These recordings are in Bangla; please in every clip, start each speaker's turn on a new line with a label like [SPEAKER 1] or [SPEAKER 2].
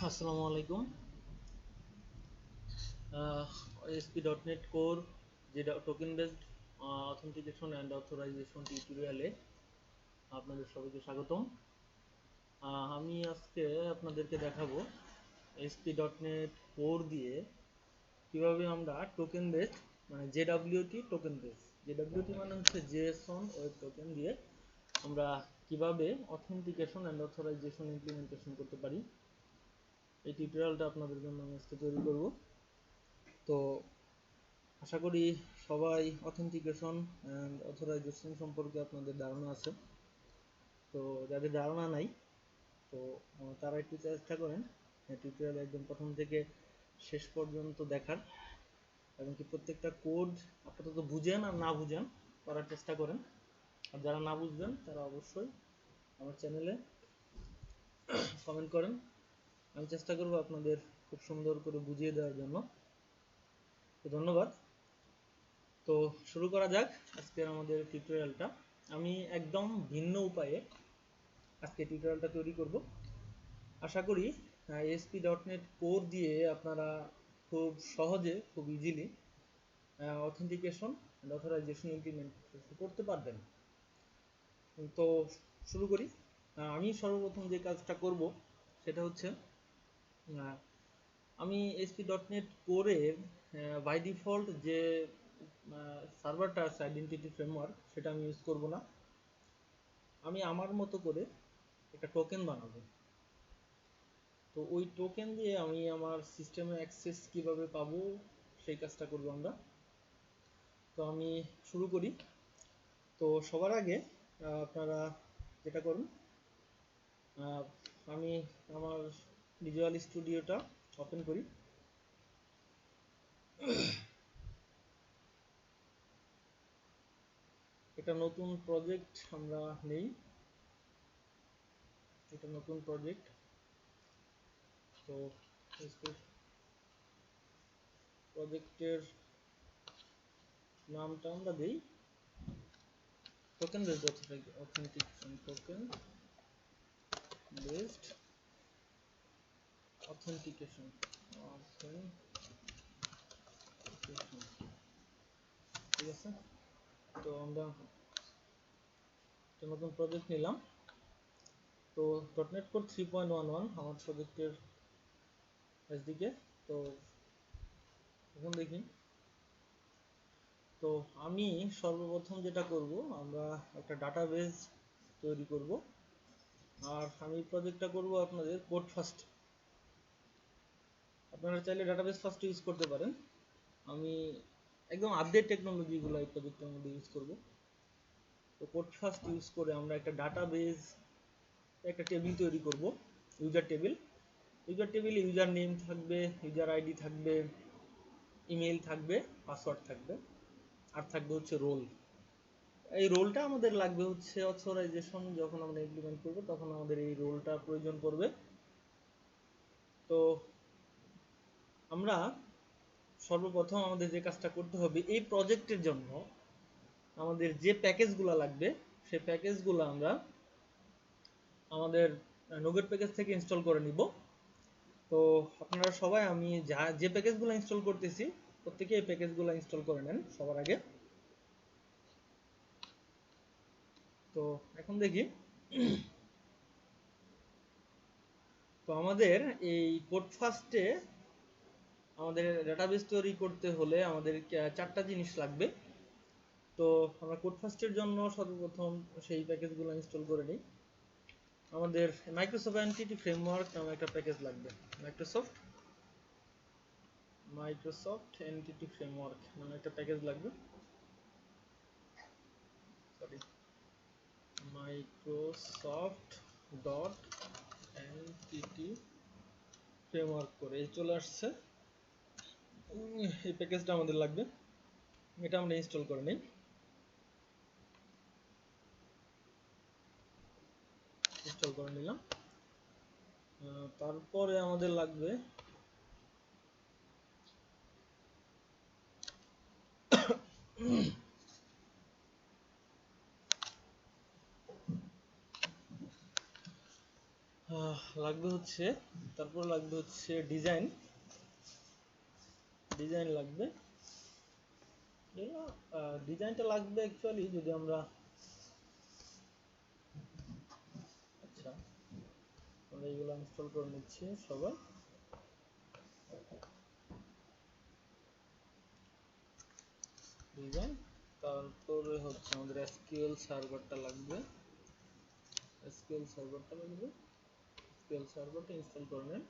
[SPEAKER 1] আসসালামু আলাইকুম। ASP.NET Core যেটা token based authentication and authorisation টিউটোরিয়ালে আপনাদের সবাইকে স্বাগতম। আমি আজকে আপনাদেরকে দেখাবো ASP.NET Core দিয়ে কিভাবে আমরা টোকেন বেসড মানে JWT টোকেন বেস, JWT মানে হচ্ছে JSON ওয়েব টোকেন দিয়ে আমরা কিভাবে অথেন্টিকেশন অ্যান্ড অথরাইজেশন ইমপ্লিমেন্টেশন করতে পারি। এই টিউটোরিয়ালটা আপনাদের জন্য আমি আজকে তৈরি করব। তো আশা করি সবাই অথেন্টিকেশন অ্যান্ড অথরাইজেশন সম্পর্কে আপনাদের ধারণা আছে। তো যাদের ধারণা নাই, তো তারা একটু চেষ্টা করেন টিউটোরিয়াল একদম প্রথম থেকে শেষ পর্যন্ত দেখার, এবং কি প্রত্যেকটা কোড আপাতত বুঝেন আর না বুঝেন করার চেষ্টা করেন। আর যারা না বুঝবেন তারা অবশ্যই আমার চ্যানেলে কমেন্ট করেন, আমি চেষ্টা করব আপনাদের খুব সুন্দর করে বুঝিয়ে দেওয়ার জন্য। তো ধন্যবাদ। তো শুরু করা যাক আজকের আমাদের টিউটোরিয়ালটা। আমি একদম ভিন্ন উপায়ে আজকে টিউটোরিয়ালটা তৈরি করব। আশা করি ASP.NET Core দিয়ে আপনারা খুব সহজে, খুব easily authentication and authorization implementation করতে পারবেন। তো শুরু করি। আমি সর্বপ্রথম যে কাজটা করব সেটা হচ্ছে আমি ASP.NET Core এর বাই ডিফল্ট যে সার্ভারটা আছে আইডেন্টিটি ফ্রেমওয়ার্ক, সেটা আমি ইউজ করব না। আমি আমার মতো করে একটা টোকেন বানাবো। তো ওই টোকেন দিয়ে আমি আমার সিস্টেমে অ্যাক্সেস কিভাবে পাবো সেই কাজটা করব আমরা। তো আমি শুরু করি। তো সবার আগে আপনারা যেটা করুন, আমি আমার ভিজুয়াল স্টুডিওটা ওপেন করি। এটা নতুন প্রজেক্ট আমরা নেই, এটা নতুন প্রজেক্ট। তো প্রজেক্টের নামটা আমরা দেই token based authentication, token based authentication. ঠিক আছে, তো আমরা একটা নতুন প্রজেক্ট নিলাম। তো .NET Core 3.11 আমার প্রজেক্টের এসডিকে। তো এখন দেখি, তো আমি সর্বপ্রথম যেটা করব, আমরা একটা ডাটাবেস তৈরি করব। আর আমি প্রজেক্টটা করব আপনাদের কোড ফার্স্ট। আপনারা চাইলে ডাটাবেস ফার্স্ট ইউজ করতে পারেন। আমি একদম আপডেট টেকনোলজিগুলো এই প্রজেক্টের মধ্যে ইউজ করব। তো কোড ফার্স্ট ইউজ করে আমরা একটা ডাটাবেস, একটা টেবিল তৈরি করব, ইউজার টেবিল। ইউজার টেবিলে ইউজার নেম থাকবে, ইউজার আইডি থাকবে, ইমেল থাকবে, পাসওয়ার্ড থাকবে, আর থাকবে হচ্ছে রোল। এই রোলটা আমাদের লাগবে হচ্ছে অথরাইজেশন যখন আমরা ইমপ্লিমেন্ট করব তখন আমাদের এই রোলটা প্রয়োজন পড়বে। তো আমরা সর্বপ্রথম আমাদের যে কাজটা করতে হবে, এই প্রজেক্টের জন্য আমাদের যে প্যাকেজগুলো লাগবে সেই প্যাকেজগুলো আমরা আমাদের নোগেট প্যাকেজ থেকে ইনস্টল করে নিব। তো আপনারা সবাই, আমি যে প্যাকেজগুলো ইনস্টল করতেছি প্রত্যেকে এই প্যাকেজগুলো ইনস্টল করে নেন সবার আগে। তো এখন দেখি, তো আমাদের এই কোড ফার্স্টে আমাদের ডাটাবেস তৈরি করতে হলে আমাদের চারটা জিনিস লাগবে। তো আমরা কোড ফার্স্টের জন্য সর্বপ্রথম সেই প্যাকেজগুলো ইনস্টল করে নিই। আমাদের মাইক্রোসফট এন্টিটি ফ্রেমওয়ার্ক নামে একটা প্যাকেজ লাগবে। মাইক্রোসফট এন্টিটি ফ্রেমওয়ার্ক নামে একটা প্যাকেজ লাগবে। Sorry, Microsoft dot entity framework করে এই চলে আসছে। এই প্যাকেজটা আমাদের লাগবে, এটা আমরা ইনস্টল করে নিই। ইনস্টল করে নিলাম। তারপরে আমাদের লাগবে লাগবে হচ্ছে, তারপর লাগবে হচ্ছে ডিজাইন লাগবে। ডিজাইনটা লাগবে অ্যাকচুয়ালি যদি আমরা, আচ্ছা আমরা এগুলো ইনস্টল করে নিচ্ছি সবাই। ডিজাইন, তারপরে হচ্ছে আমাদের এসকিউএল সার্ভারটা লাগবে। এসকিউএল সার্ভারটা ইনস্টল করে নেন।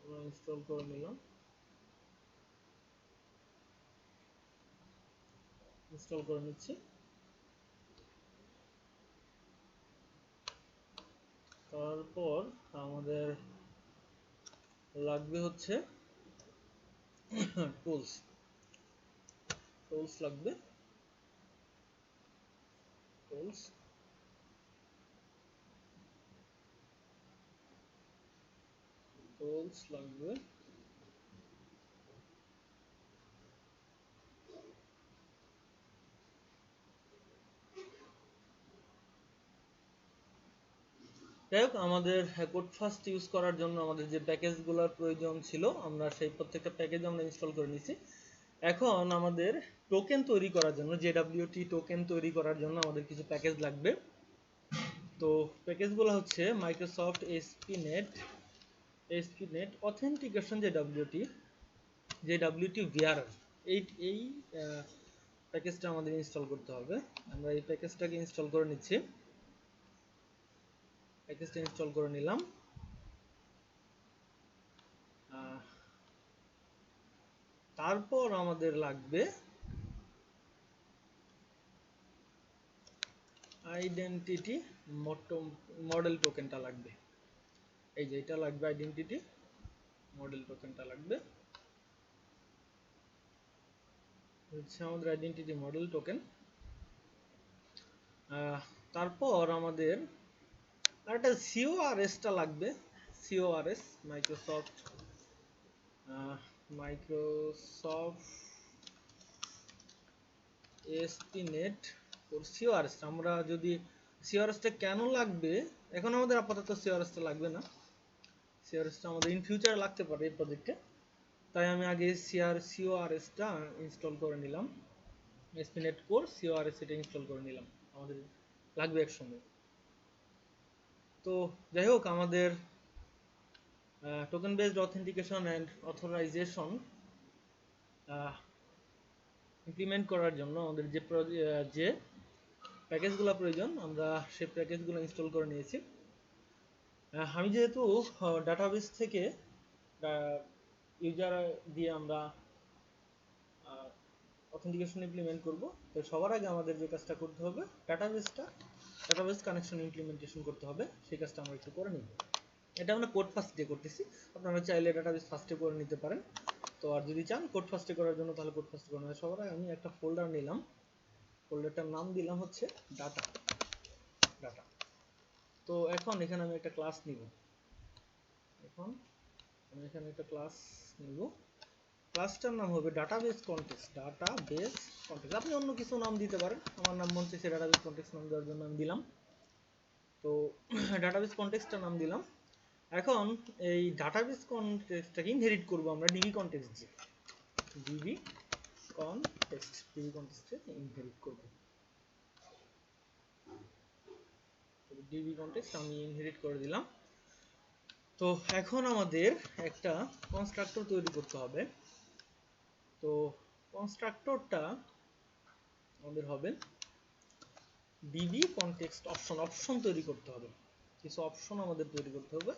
[SPEAKER 1] আমরা ইনস্টল করে নিলাম, ইনস্টল করে নিচ্ছি। তারপর আমাদের লাগবে হচ্ছে টুলস লাগবে, টুলস লাগবে। যাই হোক, আমাদের কোড ফাস্ট ইউজ করার জন্য আমাদের যে প্যাকেজগুলোর প্রয়োজন ছিল আমরা সেই প্রত্যেকটা প্যাকেজ আমরা ইনস্টল করে নিয়েছি। এখন আমাদের টোকেন তৈরি করার জন্য, JWT টোকেন তৈরি করার জন্য আমাদের কিছু প্যাকেজ লাগবে। তো প্যাকেজগুলো হচ্ছে Microsoft ASP.NET authentication JWT VR, এই প্যাকেজটা আমাদের ইনস্টল করতে হবে। আমরা এই প্যাকেজটাকে ইনস্টল করে নিচ্ছি। প্যাকেজটা ইনস্টল করে নিলাম। তারপর আমাদের লাগবে আইডেন্টিটি মডেল টোকেনটা লাগবে। এই যে এটা লাগবে, আইডেন্টিটি মডেল টোকেনটা লাগবে, হচ্ছে আমাদের আইডেন্টিটি মডেল টোকেন। তারপর আমাদের আরেকটা CORS-টা লাগবে। CORS Microsoft ASP.NET CORS। আমরা যদি CORS-টা কেন লাগবে, এখন আমাদের আপাতত CORS-টা লাগবে না, CORS-টা আমাদের ইন ফিউচারে লাগতে পারে এই প্রজেক্টে। তাই আমি আগে CORS-টা ইনস্টল করে নিলাম। ASP.NET Core CORS এটা ইনস্টল করে নিলাম, আমাদের লাগবে একসঙ্গে। তো যাই হোক, আমাদের token based authentication and authorisation implement করার জন্য আমাদের যে প্যাকেজগুলো প্রয়োজন আমরা সেই প্যাকেজগুলো ইনস্টল করে নিয়েছি। আমি যেহেতু ডাটাবেস থেকে ইউজার দিয়ে আমরা অথেন্টিকেশন ইমপ্লিমেন্ট করব, তো সবার আগে আমাদের যে কাজটা করতে হবে, ডাটাবেস কানেকশন ইমপ্লিমেন্টেশন করতে হবে। সেই কাজটা আমরা একটু করে নিব। এটা আমরা কোড ফার্স্ট দিয়ে করতেছি, আপনারা চাইলে ডাটাবেস ফার্স্টে করে নিতে পারেন। তো আর যদি চান কোড ফার্স্টে করার জন্য তাহলে কোড ফার্স্টে করে নেবেন। সবার আগে আমি একটা ফোল্ডার নিলাম, ফোল্ডারটার নাম দিলাম হচ্ছে ডাটা। তো এখন এখানে আমি একটা ক্লাস নিব, ক্লাসটার নাম হবে ডাটাবেস কনটেক্সট। আপনি অন্য কিছু নাম দিতে পারেন, আমার নাম মনে হচ্ছে ডাটাবেস কনটেক্সট নাম দেওয়ার জন্য আমি দিলাম। তো ডাটাবেস কনটেক্সটটার নাম দিলাম। এখন এই ডাটাবেস কনটেক্সটটাকে ইনহেরিট করব আমরা ডিবি কনটেক্সটে ইনহেরিট করব। ডিবি কনটেক্সট আমি ইনহেরিট করে দিলাম। তো এখন আমাদের একটা কনস্ট্রাক্টর তৈরি করতে হবে। তো কনস্ট্রাক্টরটা আমাদের হবে ডিবি কনটেক্সট অপশন তৈরি করতে হবে। কিছু অপশন আমাদের তৈরি করতে হবে।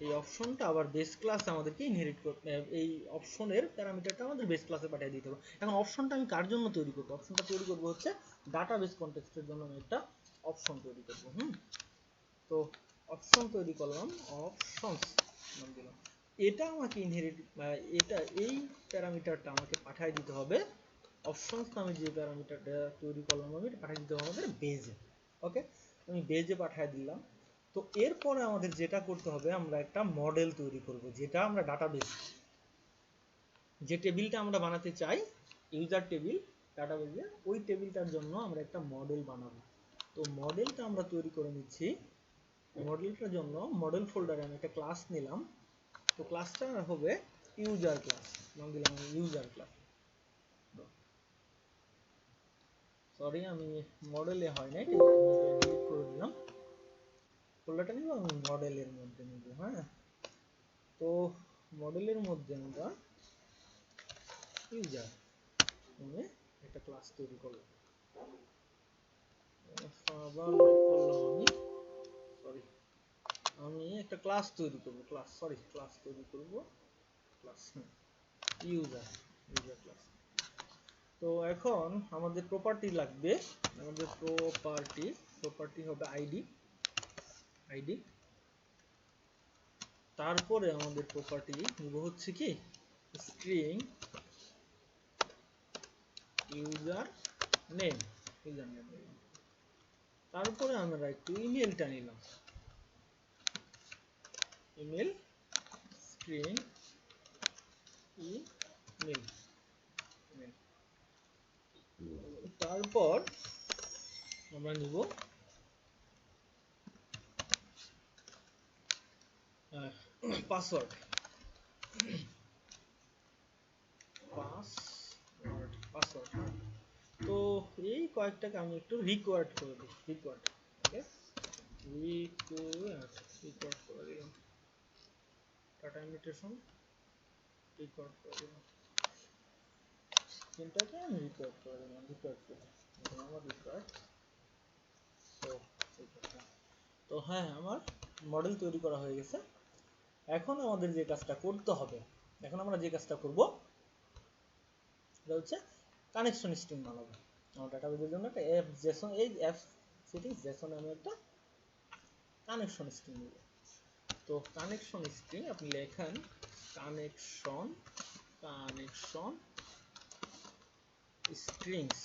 [SPEAKER 1] এই অপশনটা আবার বেস ক্লাসে আমাদেরকে ইনহেরিট করতে, এই অপশনের প্যারামিটারটা আমাদের বেস ক্লাসে পাঠিয়ে দিতে হবে। এখন অপশনটা আমি কার জন্য তৈরি করব? অপশনটা তৈরি করব হচ্ছে ডাটাবেস কনটেক্সটের জন্য আমি একটা অপশন তৈরি করব। তো অপশন তৈরি করলাম, অপশনস নাম দিলাম। এটা আমাকে এই প্যারামিটারটা আমাকে পাঠিয়ে দিতে হবে অপশনস নামে যে প্যারামিটারটা তৈরি করলাম আমি, এটা পাঠিয়ে দিতে হবে আমাদের বেজে। ওকে, আমি বেজে পাঠিয়ে দিলাম। তো এরপরে আমাদের যেটা করতে হবে, আমরা একটা মডেল তৈরি করব, যেটা আমরা ডাটাবেস, যে টেবিলটা আমরা বানাতে চাই ইউজার টেবিল ডাটাবেসে, ওই টেবিলটার জন্য আমরা একটা মডেল বানাবো। তো মডেলটা আমরা তৈরি করে নিচ্ছি মডেলটার জন্য মডেল ফোল্ডারে আমি একটা ক্লাস নিলাম। তো ক্লাসটা হবে ইউজার ক্লাস, নাম দিলাম ইউজার ক্লাস। সরি আমি মডেলে হয় না, কিন্তু আমি এটা ডিলিট করে দিলাম। ফোল্ডারটা নিব আমি মডেলের মধ্যে নিব। হ্যাঁ, তো মডেলের মধ্যে আমরা ইউজার নামে একটা ক্লাস তৈরি করব। আবার করলাম আমি একটা ক্লাস তৈরি করব, ক্লাস তৈরি করব, ক্লাস ইউজার ক্লাস। তো এখন আমাদের প্রপার্টি লাগবে, আমাদের প্রপার্টি হবে আইডি। তারপরে আমাদের প্রপার্টি নিব হচ্ছে কি স্ট্রিং ইউজার নেম। তারপরে আমরা একটু ইমেলটা নিলাম, ইমেল স্ট্রিং ইমেল। তারপর আমরা নিব পাসওয়ার্ড। তো এই কয়েকটাকে আমি একটু রিকোয়ার্ড করে দিই, রিকোয়ার্ড করে দিলাম, ডাটা ইমিটেশন রিকোয়ার্ড করে দিলাম, তিনটাকে আমি রিকোয়ার্ড করে দিলাম, আমার রিকোয়ার্ড। তো হ্যাঁ, আমার মডেল তৈরি করা হয়ে গেছে। এখন আমাদের যে কাজটা করতে হবে, এখন আমরা যে কাজটা করব এটা হচ্ছে কানেকশন স্ট্রিং বানাবো। আমার ডাটাবেজের জন্য একটা অ্যাপ জেসন, এই অ্যাপ সেটিংস জেসনে আমি একটা কানেকশন স্ট্রিং নেব। তো কানেকশন স্ট্রিং আপনি লেখেন কানেকশন স্ট্রিংস,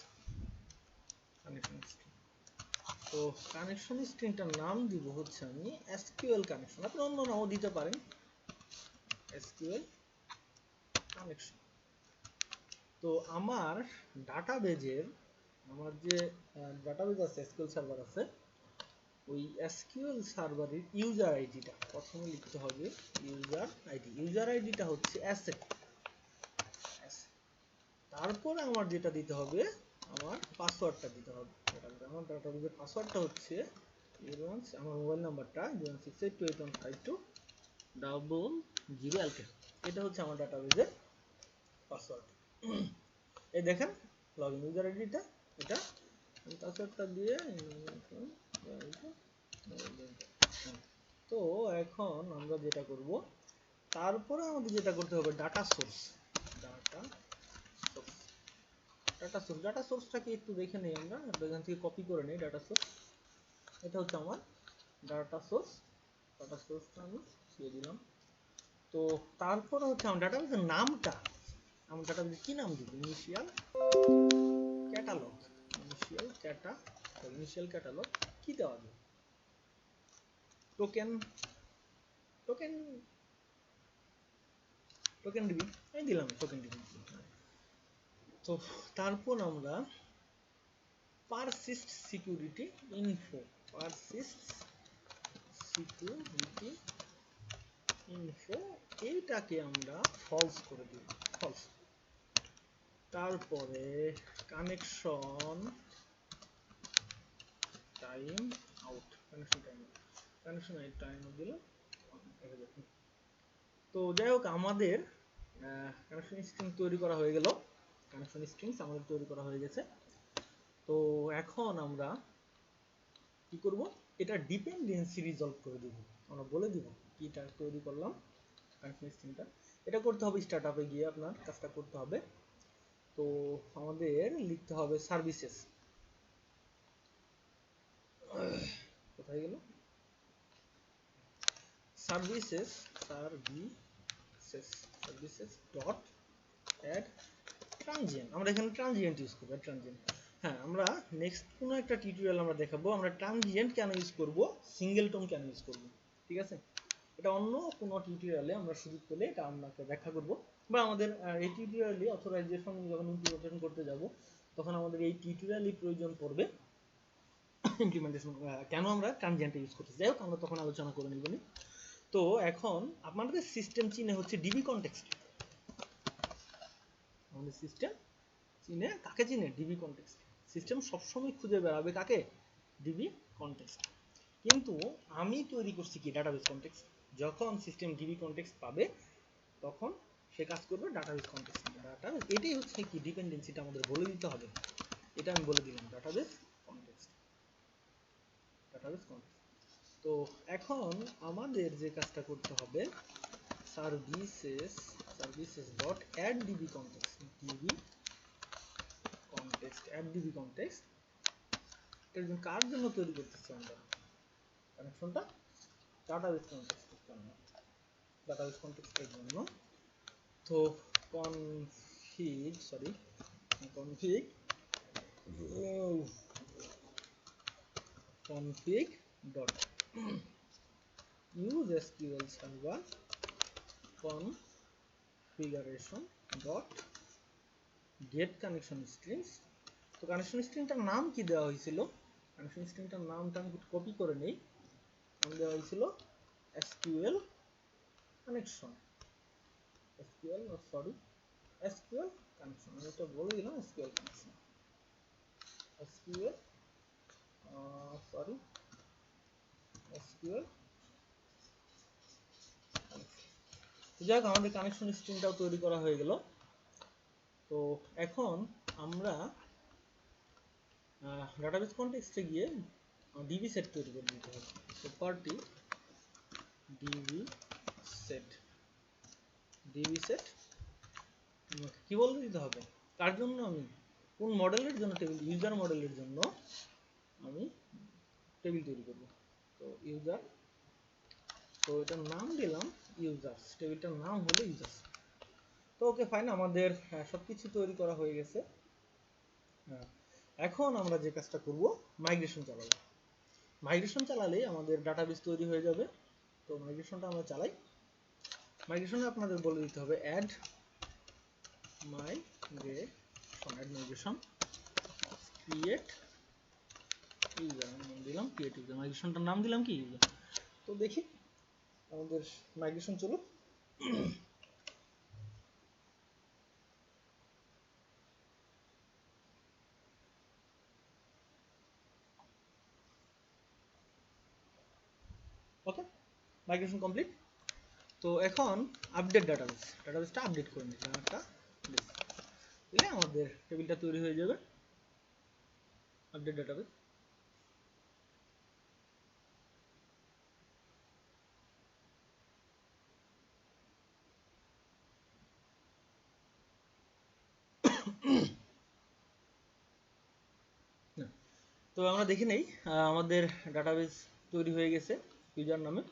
[SPEAKER 1] তো কানেকশন স্ট্রিংটার নাম দিব হচ্ছে আমি এসকিউএল কানেকশন, আপনি অন্য নামও দিতে পারেন, এসকিউএল কানেকশন। তো আমার ডাটাবেজের, আমার যে ডাটাবেজ আছে এসকিউএল সার্ভার আছে, ওই এসকিউএল সার্ভারের ইউজার আইডিটা প্রথমে লিখতে হবে। ইউজার আইডিটা হচ্ছে অ্যাসেট। তারপরে আমার যেটা দিতে হবে, আমার পাসওয়ার্ডটা দিতে হবে। আমার ডাটাবেজের পাসওয়ার্ডটা হচ্ছে আমার মোবাইল নাম্বারটা 068282200LK, এটা হচ্ছে আমার ডাটাবেজের পাসওয়ার্ড। এই দেখেন লগইন ইউজার আইডিটা, এটা পাসওয়ার্ডটা দিয়ে। তো এখন আমরা যেটা করব, তারপরে আমাদের যেটা করতে হবে ডাটা সোর্স। ডাটা সোর্সটাকে একটু দেখে নেই, আমরা এখান থেকে কপি করে নেই ডাটা সোর্স। এটা হচ্ছে আমার ডাটা সোর্সটা আমি দিয়ে দিলাম। তো তারপরে হচ্ছে আমার ডাটাবেজের নামটা, আমার ডাটাবেজে কি নাম দিব, ইনিশিয়াল ক্যাটালগ কি দেওয়া যাবে, টোকেন ডিবি আমি দিলাম, টোকেন ডিবি। তো তারপর আমরা পারসিস্ট সিকিউরিটি ইনফো এইটাকে আমরা ফলস করে দিব, ফলস। তারপরে কানেকশন টাইম আউট দিলাম। তো যাই হোক, আমাদের কানেকশন স্ট্রিং তৈরি করা হয়ে গেল, কানেকশন স্ট্রিংস আমাদের তৈরি করা হয়ে গেছে। তো এখন আমরা কি করব, এটা ডিপেন্ডেন্সি রিজলভ করে দেব। আমরা বলে দিব কি এটা তৈরি করলাম কানেকশন স্ট্রিংটা। এটা করতে হবে স্টার্টআপে গিয়ে আপনার কাজটা করতে হবে। তো আমাদের লিখতে হবে সার্ভিসেস, কোথায় গেল সার্ভিসেস ডট অ্যাড ট্রানজিয়েন্ট। আমরা এখানে ট্রানজিয়েন্ট ইউজ করব, ট্রানজিয়েন্ট। হ্যাঁ, আমরা নেক্সট কোনো একটা টিউটোরিয়াল আমরা দেখাবো আমরা ট্রানজিয়েন্ট কেন ইউজ করব, সিঙ্গেলটন কেন ইউজ করব, ঠিক আছে? এটা অন্য কোনো টিউটোরিয়ালে আমরা সুযোগ পেলে এটা আপনাকে ব্যাখ্যা করব, বা আমাদের এই টিউটোরিয়ালে অথরাইজেশন যখন ইমপ্লিমেন্টেশন করতে যাব তখন আমাদের এই টিউটোরিয়ালই প্রয়োজন পড়বে। ইমপ্লিমেন্টেশন কেন আমরা ট্রানজিয়েন্ট ইউজ করতেছি, যাই হোক আমরা তখন আলোচনা করে নিব। তো এখন আপনাদের সিস্টেম চিনে হচ্ছে ডিবি কনটেক্সট। আমাদের সিস্টেম চিনে কাকে চিনে? DB context. সিস্টেম সবসময় খুঁজে বেড়াবে কাকে? DB context. কিন্তু আমি তৈরি করছি কি? Database context. যখন সিস্টেম ডিবি কনটেক্সট পাবে তখন সে কাজ করবে ডাটাবেস কনটেক্সট। ডাটাবেস এটাই হচ্ছে কি ডিপেন্ডেন্সিটা আমাদের বলে দিতে হবে। এটা আমি বলে দিলাম ডাটাবেস কনটেক্সট। Database context. তো এখন আমাদের যে কাজটা করতে হবে, services dot add DB context. DB context, add DB context. এর জন্য কার জন্য তৈরি করতেছি আমরা কানেকশনটা? ডাটাবেস কনটেক্সটের জন্য। ডাটাবেস কনটেক্সটের জন্য। তো config dot use SQL server configuration dot get connection strings। তো কানেকশন স্ট্রিংটার নাম কি দেওয়া হয়েছিল? কানেকশন স্ট্রিংটার নামটা আমি কপি করে নেই। নাম দেওয়া হয়েছিল SQL কানেকশন। SQL connection. আমি এটা বলে দিলাম SQL কানেকশন। SQL যাই হোক আমাদের কানেকশন স্ট্রিংটাও তৈরি করা হয়ে গেল। তো এখন আমরা ডাটাবেস কনটেক্সটে গিয়ে ডিবি সেট তৈরি করে দিতে হবে। প্রপার্টি ডিবি সেট কি বলে দিতে হবে? কার জন্য? আমি কোন মডেলের জন্য? টেবিল ইউজার মডেলের জন্য আমি টেবিল তৈরি করব। তো ইউজার, তো এটার নাম দিলাম ইউজার্স। টেবিলটার নাম হলো ইউজার্স। তো ওকে ফাইন, আমাদের সবকিছু তৈরি করা হয়ে গেছে। এখন আমরা যে কাজটা করব, মাইগ্রেশন চালাবো। মাইগ্রেশন চালালে আমাদের ডাটাবেস তৈরি হয়ে যাবে। তো মাইগ্রেশনটা আমরা চালাই। মাইগ্রেশনে আপনাদের বলে দিতে হবে অ্যাড মাইগ্রেশন ক্রিয়েট ইউজার। নাম দিলাম ক্রিয়েট ইউজার। মাইগ্রেশনটার নাম দিলাম কি? ইউজার। তো দেখি আমাদের মাইগ্রেশন চলুক। ওকে, মাইগ্রেশন কমপ্লিট। তো এখন আপডেট ডাটাবেসটা আপডেট করে নিই। দিলে আমাদের টেবিলটা তৈরি হয়ে যাবে। Update database. তো আমরা দেখে নেই আমাদের ডাটাবেস তৈরি হয়ে গেছে ইউজার নামে।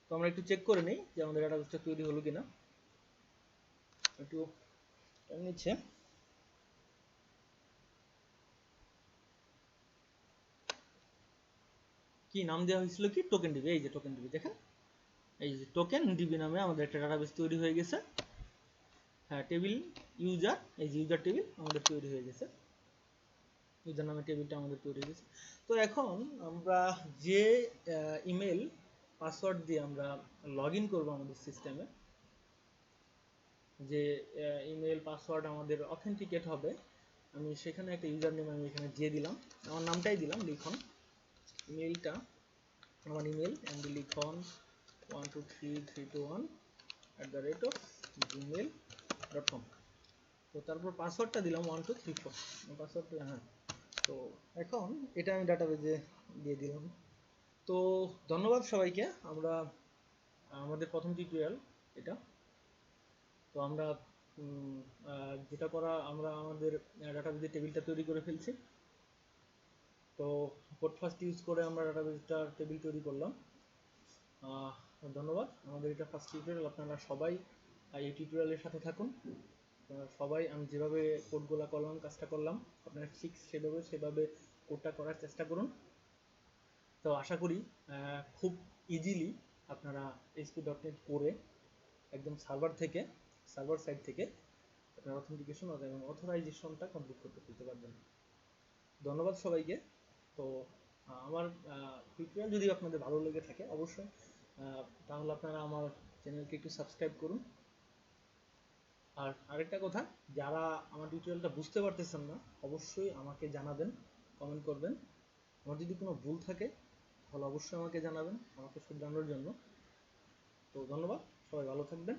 [SPEAKER 1] তো আমরা একটু চেক করে নেই যে আমাদের ডাটাবেসটা তৈরি হলো কিনা। একটু টাইম নিচ্ছে। কি নাম দেওয়া হয়েছিল? কি টোকেন ডিবি। এই যে টোকেন ডিবি, দেখেন এই যে টোকেন ডিবি নামে আমাদের একটা ডাটাবেস তৈরি হয়ে গেছে। হ্যাঁ, টেবিল ইউজার, এই যে ইউজার টেবিল আমাদের তৈরি হয়ে গেছে। ইউজার নামে টেবিলটা আমাদের তৈরি হয়ে গেছে। তো এখন আমরা যে ইমেল পাসওয়ার্ড দিয়ে আমরা লগ ইন করবো আমাদের সিস্টেমে, যে ইমেল পাসওয়ার্ড আমাদের অথেন্টিকেট হবে, আমি সেখানে একটা ইউজার নেম আমি এখানে দিয়ে দিলাম। আমার নামটাই দিলাম লিখন। ইমেলটা আমার ইমেল এমডি লিখন 123321@gmail.com। তো তারপর পাসওয়ার্ডটা দিলাম 1234। পাসওয়ার্ডটা, হ্যাঁ। তো এখন এটা আমি ডাটাবেজে দিয়ে দিলাম। তো ধন্যবাদ সবাইকে। আমরা আমাদের প্রথম টিউটোরিয়াল এটা। তো আমরা যেটা করা, আমরা আমাদের ডাটাবেজের টেবিলটা তৈরি করে ফেলছি। তো কোড ফার্স্ট ইউজ করে আমরা ডাটাবেজটার টেবিল তৈরি করলাম। ধন্যবাদ। আমাদের এটা ফার্স্ট টিউটোরিয়াল। আপনারা সবাই এই টিউটোরিয়ালের সাথে থাকুন। সবাই আমি যেভাবে কোডগুলো করলাম, কাজটা করলাম, আপনারা ঠিক সেভাবে কোডটা করার চেষ্টা করুন। তো আশা করি খুব ইজিলি আপনারা ASP.NET করে একদম সার্ভার সাইড থেকে আপনার অথেন্টিকেশন এবং অথরাইজেশনটা কমপ্লিট করতে পারবেন। ধন্যবাদ সবাইকে। তো আমার টিউটোরিয়াল যদি আপনাদের ভালো লেগে থাকে অবশ্যই তাহলে আপনারা আমার চ্যানেলকে একটু সাবস্ক্রাইব করুন। আর আরেকটা কথা, যারা আমার টিউটোরিয়ালটা বুঝতে পারতেছেন না অবশ্যই আমাকে জানাবেন, কমেন্ট করবেন। আমার যদি কোনো ভুল থাকে তাহলে অবশ্যই আমাকে জানাবেন, আমাকে শুধরানোর জন্য। তো ধন্যবাদ, সবাই ভালো থাকবেন।